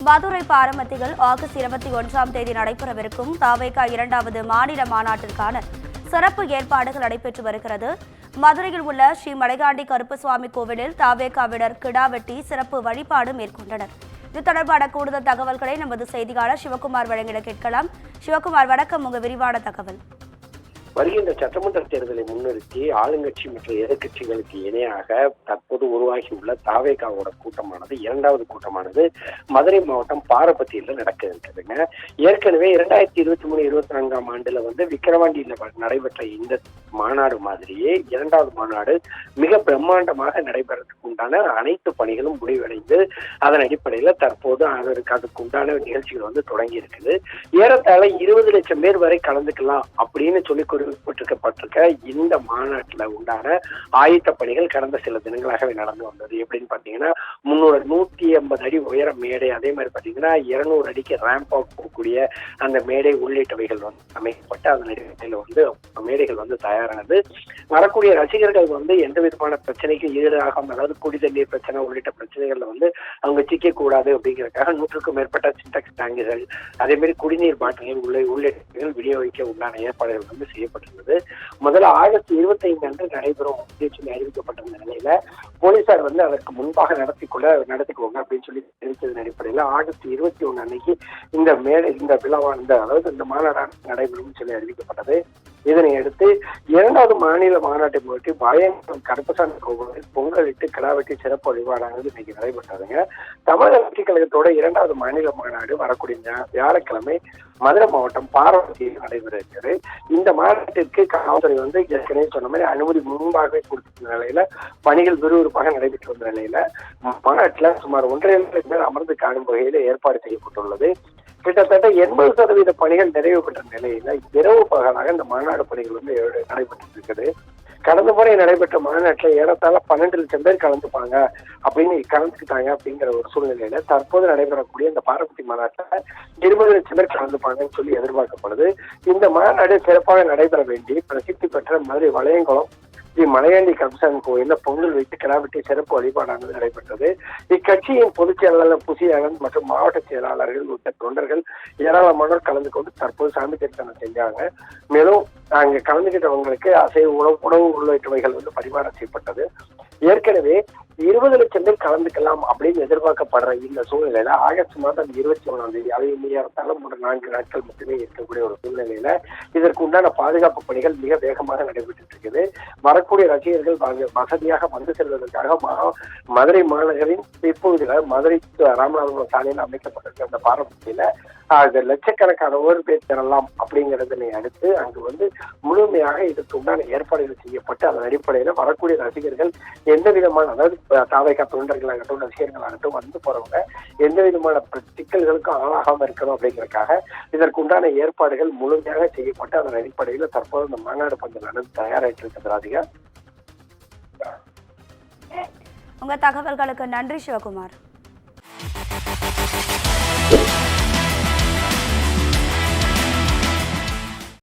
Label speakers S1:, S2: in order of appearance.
S1: Madurai பாரமத்தியில் August 21ஆம் தேதி நடைபெறவிருக்கும் தாவேகா 2வது மாநில மாநாட்டிற்கான சிறப்பு ஏற்பாடுகள் நடைபெற்று வருகிறது. மதுரையில் உள்ள ஸ்ரீ மலைகாண்டி கருப்பசுவாமி கோவிலில் தாவேகாவினர் கிடா வெட்டி சிறப்பு வழிபாடு மேற்கொண்டனர். இது தொடர்பான கூடுதல் தகவல்களை நமது செய்தியாளர் சிவகுமார் வழங்கிட கேட்கலாம். சிவகுமார், வணக்கம். உங்க விரிவான தகவல்.
S2: வருகின்ற சட்டமன்ற தேர்தலை முன்னிறுத்தி ஆளுங்கட்சி மற்றும் எதிர்கட்சிகளுக்கு இணையாக தற்போது உருவாகியுள்ள தாவேகாவோட கூட்டமானது 2வது கூட்டமானது மதுரை மாவட்டம் பாரபத்தியில நடக்க இருக்குதுங்க. ஏற்கனவே 2023-24 ஆண்டுல விக்கிரவாண்டியில நடைபெற்ற இந்த மாநாடு மாதிரியே 2வது மாநாடு மிக பிரம்மாண்டமாக நடைபெறதுக்கு உண்டான அனைத்து பணிகளும் முடிவடைந்து அதன் அடிப்படையில தற்போது அதுக்கு உண்டான நிகழ்ச்சிகள் தொடங்கி இருக்குது. ஏறத்தாழ 20 லட்சம் பேர் வரை கலந்துக்கலாம் அப்படின்னு சொல்லி குறிப்பிட்டிருக்கப்பட்டிருக்க இந்த மாநாட்டுல உண்டான ஆயத்த பணிகள் கடந்த சில தினங்களாகவே நடந்து வந்தது. எப்படின்னு பாத்தீங்கன்னா 150 அடி உயர மேடை, அதே மாதிரி பாத்தீங்கன்னா 200 அடிக்கு ரேம்ப் போகக்கூடிய அந்த மேடை உள்ளிட்டவைகள் அமைக்கப்பட்டு அதன் அடிப்படையில மேடைகள் தயாரானது. வரக்கூடிய ரசிகர்கள் எந்த விதமான பிரச்சனைக்கு ஈடாகாம, அதாவது குடிதண்ணீர் பிரச்சனை உள்ளிட்ட பிரச்சனைகள்ல அவங்க சிக்க கூடாது அப்படிங்கிறதுக்காக 100க்கும் மேற்பட்ட சின்டெக்ஸ் டேங்குகள், அதே மாதிரி குடிநீர் பாட்டில்கள் உள்ளிட்டவைகள் விநியோகிக்க உண்டான ஏற்பாடுகள் செய்யப்பட்டிருந்தது. முதல்ல ஆகஸ்ட் 25 அன்று நடைபெறும் சொல்லி அறிவிக்கப்பட்டிருந்த நிலையில போலீசார் அதற்கு முன்பாக நடத்திக்கோங்க அப்படின்னு சொல்லி தெரிவித்ததன் அடிப்படையில ஆகஸ்ட் 21 அன்னைக்கு இந்த விழாவான அதாவது இந்த மாநாடு நடைபெறும் சொல்லி அறிவிக்கப்பட்டது. இதனை அடுத்து 2வது மாநில மாநாட்டை முன்னிட்டு பயங்கரம் கருப்பசாமி கோவிலில் பொங்கலிட்டு கிடாவெட்டி சிறப்பு வழிபாடானது இன்னைக்கு நடைபெற்றதுங்க. தமிழக வெற்றி கழகத்தோட 2வது மாநில மாநாடு வரக்கூடிய வியாழக்கிழமை மதுரை மாவட்டம் பாரபத்தியில் நடைபெற இருக்கிறது. இந்த மாநாட்டிற்கு காவல்துறை ஏற்கனவே சொன்ன மாதிரி அனுமதி முன்பாகவே கொடுத்திருந்த நிலையில பணிகள் விறுவிறுப்பாக நடைபெற்று வந்த நிலையில மாநாட்டில் சுமார் 1.5 லட்சம் பேர் அமர்ந்து காணும் வகையில ஏற்பாடு செய்யப்பட்டுள்ளது. கிட்டத்தட்ட 80% பணிகள் நிறைவு பெற்ற நிலையில இரவு பகலாக இந்த மாநாடு பணிகள் நடைபெற்று இருக்குது. கடந்த முறை நடைபெற்ற மாநாட்டில் ஏறத்தாழ 12 லட்சம் பேர் கலந்துக்கிட்டாங்க அப்படிங்கிற ஒரு சூழ்நிலையில தற்போது நடைபெறக்கூடிய இந்த பாரபத்தி மாநாட்டில் 20 லட்சம் பேர் கலந்துப்பாங்கன்னு சொல்லி எதிர்பார்க்கப்படுது. இந்த மாநாடு சிறப்பாக நடைபெற வேண்டி பிரசித்தி பெற்ற மதுரை வளையங்குளம் ஸ்ரீ மலையாண்டி கருப்பசாமி கோயில பொங்கல் வைத்து கிடாவெட்டி சிறப்பு வழிபாடானது நடைபெற்றது. இக்கட்சியின் பொதுச் செயலாளர் புசி ஆனந்த் மற்றும் மாவட்ட செயலாளர்கள் உள்ளிட்ட தொண்டர்கள் ஏராளமானோர் கலந்து கொண்டு தற்போது சாமி தரிசனம் செஞ்சாங்க. மேலும் அங்க கலந்துகிட்டவங்களுக்கு அசைவ உணவு உள்ளிட்டவைகள் பரிமாற செய்யப்பட்டது. ஏற்கனவே 20 லட்சம் பேர் கலந்துக்கலாம் அப்படின்னு எதிர்பார்க்கப்படுற இந்த சூழ்நிலையில ஆகஸ்ட் மாதம் 21ஆம் தேதி அதை ஏறத்தாழ 4 நாட்கள் மட்டுமே இருக்கக்கூடிய ஒரு சூழ்நிலையில இதற்கு உண்டான பாதுகாப்பு பணிகள் மிக வேகமாக நடைபெற்று இருக்குது. வரக்கூடிய ரசிகர்கள் வசதியாக செல்வதற்காக மதுரை மாநகரின் இப்பகுதியில மதுரை ராமநாதபுரம் சாலையில் அமைக்கப்பட்டிருக்க அந்த பாரம்பரியத்துல லட்சக்கணக்கானவர் பேர் பெறலாம் அப்படிங்கிறதனை அடுத்து அங்கு முழுமையாக இதற்கு உண்டான ஏற்பாடுகள் செய்யப்பட்டு அதன் அடிப்படையில வரக்கூடிய ரசிகர்கள் எந்த விதமான, அதாவது தாவேகா தொண்டர்களாகட்டும் ரசிகர்களாகட்டும் போறவங்க எந்த விதமான சிக்கல்களுக்கும் ஆளாகாம இருக்கணும் அப்படிங்கிறதுக்காக இதற்கு உண்டான ஏற்பாடுகள் முழுமையாக செய்யப்பட்டு அதன் அடிப்படையில தற்போது இந்த மாநாடு பந்து நடந்து தயாராகிட்டு இருக்கிறது. ராதிகா,
S1: உங்க தகவல்களுக்கு நன்றி சிவகுமார்.